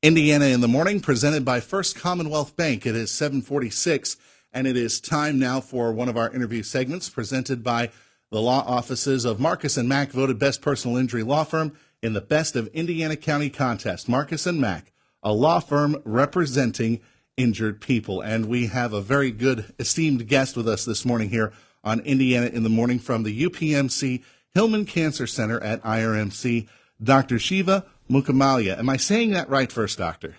Indiana in the Morning, presented by First Commonwealth Bank. It is 7:46, and it is time now for one of our interview segments presented by the law offices of Marcus & Mack, voted best personal injury law firm in the Best of Indiana County contest. Marcus & Mack, a law firm representing injured people. And we have a very good, esteemed guest with us this morning here on Indiana in the Morning from the UPMC Hillman Cancer Center at IRMC, Dr. Shiva Mukkamalia. Am I saying that right first, Doctor?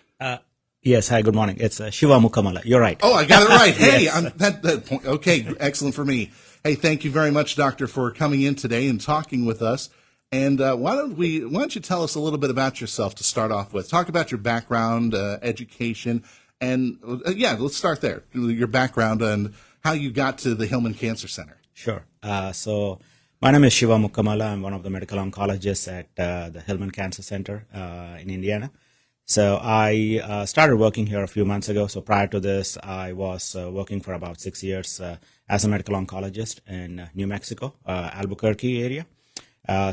Yes. Hi, good morning. It's Shiva Mukkamalia. You're right. Oh, I got it right. Hey, Yes. that point. Okay, excellent for me. Hey, thank you very much, Doctor, for coming in today and talking with us. And why don't you tell us a little bit about yourself to start off with? Talk about your background, education, and let's start there. Your background and how you got to the Hillman Cancer Center. Sure. So my name is Shiva Mukkamalia. I'm one of the medical oncologists at the Hillman Cancer Center in Indiana. So I started working here a few months ago. So prior to this, I was working for about 6 years as a medical oncologist in New Mexico, Albuquerque area.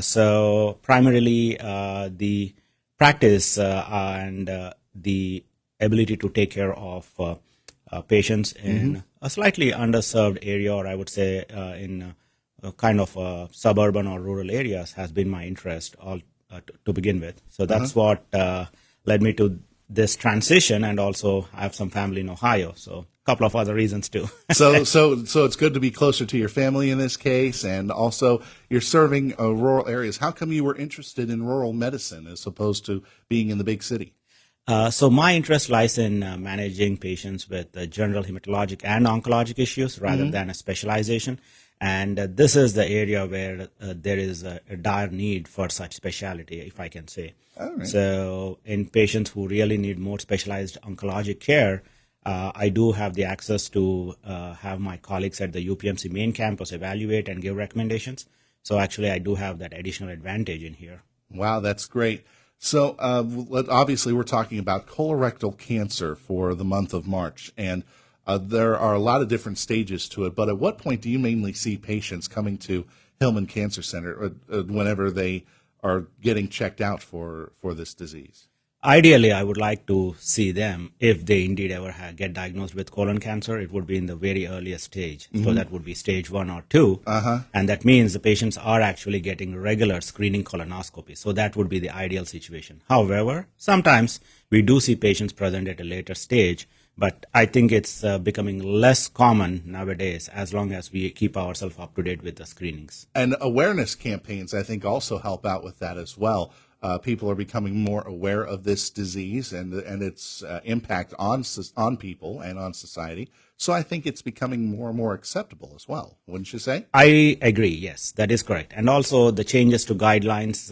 So primarily the practice and the ability to take care of patients in a slightly underserved area, or I would say in kind of suburban or rural areas, has been my interest to begin with. So that's what led me to this transition, and also I have some family in Ohio, so a couple of other reasons too. So it's good to be closer to your family in this case, and also you're serving rural areas. How come you were interested in rural medicine as opposed to being in the big city? So my interest lies in managing patients with general hematologic and oncologic issues rather than a specialization. And this is the area where there is a dire need for such specialty, if I can say. All right. So in patients who really need more specialized oncologic care, I do have the access to have my colleagues at the UPMC main campus evaluate and give recommendations. So actually, I do have that additional advantage in here. Wow, that's great. So obviously we're talking about colorectal cancer for the month of March, and there are a lot of different stages to it, but at what point do you mainly see patients coming to Hillman Cancer Center whenever they are getting checked out for this disease? Ideally, I would like to see them, if they indeed ever get diagnosed with colon cancer, it would be in the very earliest stage. So that would be stage 1 or 2. And that means the patients are actually getting regular screening colonoscopy. So that would be the ideal situation. However, sometimes we do see patients present at a later stage, but I think it's becoming less common nowadays as long as we keep ourselves up to date with the screenings. And awareness campaigns, I think, also help out with that as well. People are becoming more aware of this disease and its impact on people and on society. So I think it's becoming more and more acceptable as well, wouldn't you say? I agree. Yes, that is correct. And also the changes to guidelines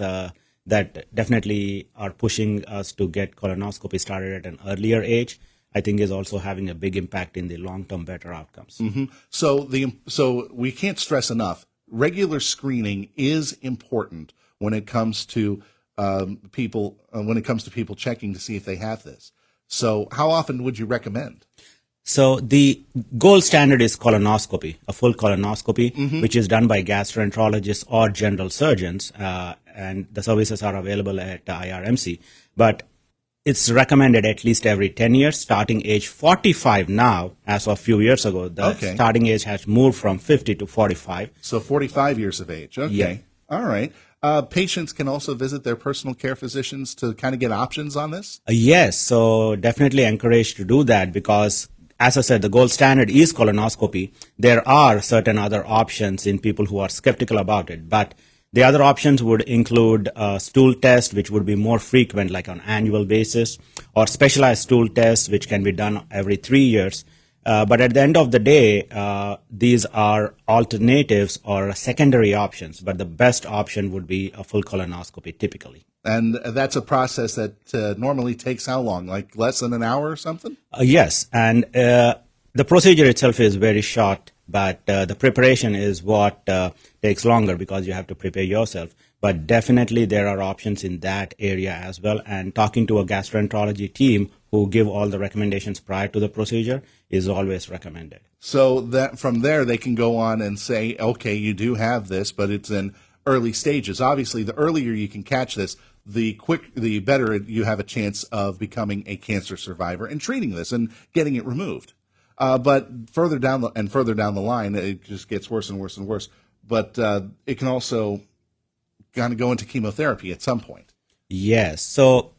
that definitely are pushing us to get colonoscopy started at an earlier age, I think is also having a big impact in the long-term better outcomes. So we can't stress enough, regular screening is important when it comes to people checking to see if they have this. So how often would you recommend? So the gold standard is colonoscopy, a full colonoscopy, which is done by gastroenterologists or general surgeons, and the services are available at IRMC. But it's recommended at least every 10 years, starting age 45 now. As of a few years ago, the starting age has moved from 50 to 45. So 45 years of age. Okay. Yeah. All right. Patients can also visit their personal care physicians to kind of get options on this? Yes. So definitely encouraged to do that because, as I said, the gold standard is colonoscopy. There are certain other options in people who are skeptical about it, but the other options would include stool tests, which would be more frequent, like on annual basis, or specialized stool tests, which can be done every 3 years. But at the end of the day, these are alternatives or secondary options, but the best option would be a full colonoscopy typically. And that's a process that normally takes how long, like less than an hour or something? Yes, and the procedure itself is very short, but the preparation is what takes longer because you have to prepare yourself. But definitely there are options in that area as well. And talking to a gastroenterology team who give all the recommendations prior to the procedure is always recommended. So that from there they can go on and say, okay, you do have this, but it's in early stages. Obviously, the earlier you can catch this, the better you have a chance of becoming a cancer survivor and treating this and getting it removed. But further down the line, it just gets worse and worse and worse. But it can also kind of go into chemotherapy at some point. Yes. So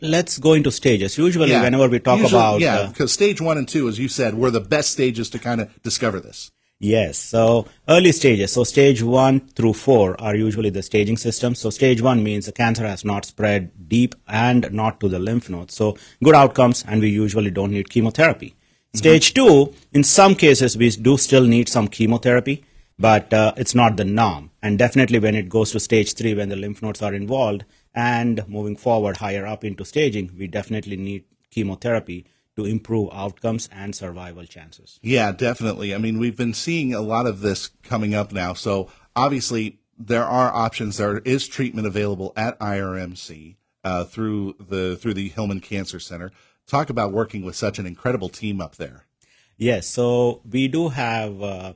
let's go into stages. Usually, whenever we talk about... because stage 1 and 2, as you said, were the best stages to kind of discover this. Yes. So early stages. So stage 1 through 4 are usually the staging system. So stage 1 means the cancer has not spread deep and not to the lymph nodes. So good outcomes, and we usually don't need chemotherapy. Stage 2, in some cases, we do still need some chemotherapy, but it's not the norm. And definitely when it goes to stage 3, when the lymph nodes are involved and moving forward higher up into staging, we definitely need chemotherapy to improve outcomes and survival chances. Yeah, definitely. I mean, we've been seeing a lot of this coming up now. So obviously there are options. There is treatment available at IRMC through the Hillman Cancer Center. Talk about working with such an incredible team up there. Yes, so we do have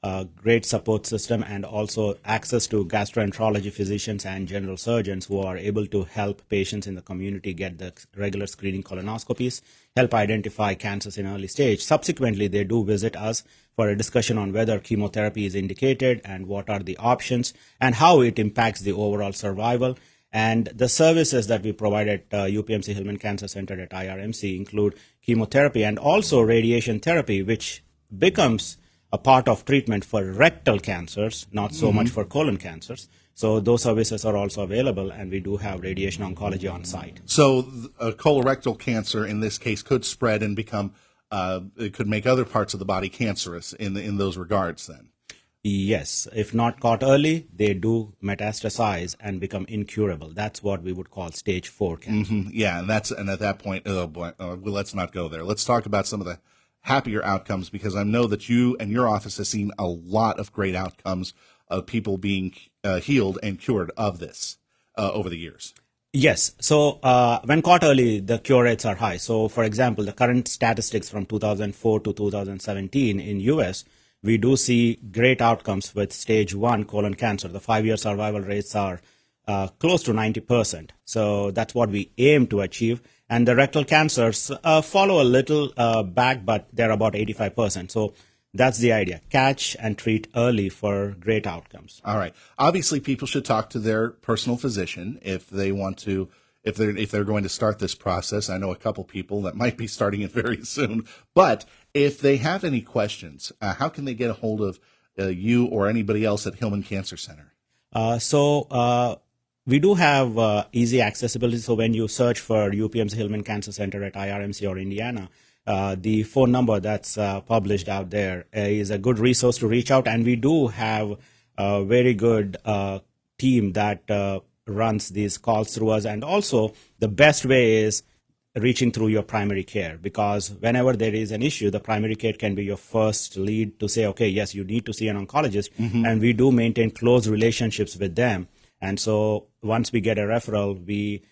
a great support system and also access to gastroenterology physicians and general surgeons who are able to help patients in the community get the regular screening colonoscopies, help identify cancers in early stage. Subsequently, they do visit us for a discussion on whether chemotherapy is indicated and what are the options and how it impacts the overall survival. And the services that we provide at UPMC Hillman Cancer Center at IRMC include chemotherapy and also radiation therapy, which becomes a part of treatment for rectal cancers, not so much for colon cancers. So those services are also available, and we do have radiation oncology on site. So colorectal cancer in this case could spread and become, it could make other parts of the body cancerous in those regards then. Yes, if not caught early, they do metastasize and become incurable. That's what we would call stage 4 cancer. Yeah, and at that point, well, let's not go there. Let's talk about some of the happier outcomes, because I know that you and your office has seen a lot of great outcomes of people being healed and cured of this over the years. Yes. So when caught early, the cure rates are high. So, for example, the current statistics from 2004 to 2017 in U.S., we do see great outcomes with stage 1 colon cancer. The 5-year survival rates are close to 90%. So that's what we aim to achieve. And the rectal cancers follow a little back, but they're about 85%. So that's the idea. Catch and treat early for great outcomes. All right. Obviously, people should talk to their personal physician if they want to, if they're going to start this process. I know a couple people that might be starting it very soon. But if they have any questions, how can they get a hold of you or anybody else at Hillman Cancer Center? We do have easy accessibility. So when you search for UPMC Hillman Cancer Center at IRMC or Indiana, the phone number that's published out there is a good resource to reach out. And we do have a very good team that runs these calls through us. And also, the best way is reaching through your primary care, because whenever there is an issue, the primary care can be your first lead to say, okay, yes, you need to see an oncologist. And we do maintain close relationships with them. And so once we get a referral, we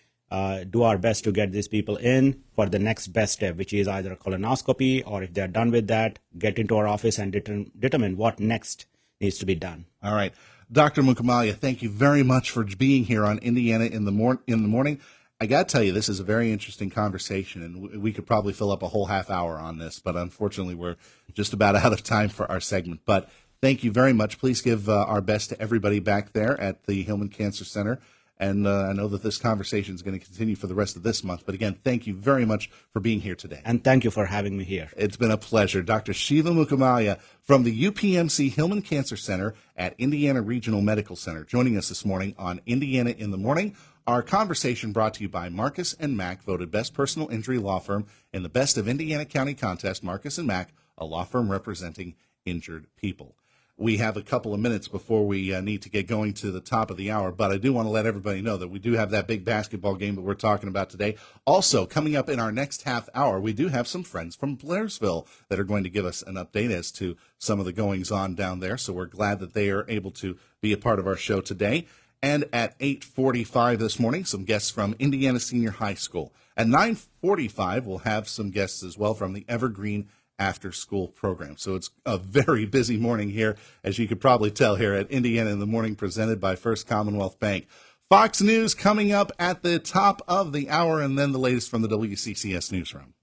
do our best to get these people in for the next best step, which is either a colonoscopy, or if they're done with that, get into our office and determine what next needs to be done. All right. Dr. Mukkamalia, thank you very much for being here on Indiana in the morning. I got to tell you, this is a very interesting conversation, and we could probably fill up a whole half hour on this, but unfortunately we're just about out of time for our segment. But thank you very much. Please give our best to everybody back there at the Hillman Cancer Center. And I know that this conversation is going to continue for the rest of this month. But again, thank you very much for being here today. And thank you for having me here. It's been a pleasure. Dr. Shiva Mukkamalia from the UPMC Hillman Cancer Center at Indiana Regional Medical Center, joining us this morning on Indiana in the Morning. Our conversation brought to you by Marcus & Mack, voted Best Personal Injury Law Firm in the Best of Indiana County contest. Marcus & Mack, a law firm representing injured people. We have a couple of minutes before we need to get going to the top of the hour, but I do want to let everybody know that we do have that big basketball game that we're talking about today. Also, coming up in our next half hour, we do have some friends from Blairsville that are going to give us an update as to some of the goings-on down there, so we're glad that they are able to be a part of our show today. And at 8:45 this morning, some guests from Indiana Senior High School. At 9:45, we'll have some guests as well from the Evergreen after-school program. So it's a very busy morning here, as you could probably tell, here at Indiana in the Morning, presented by First Commonwealth Bank. Fox News coming up at the top of the hour, and then the latest from the WCCS newsroom.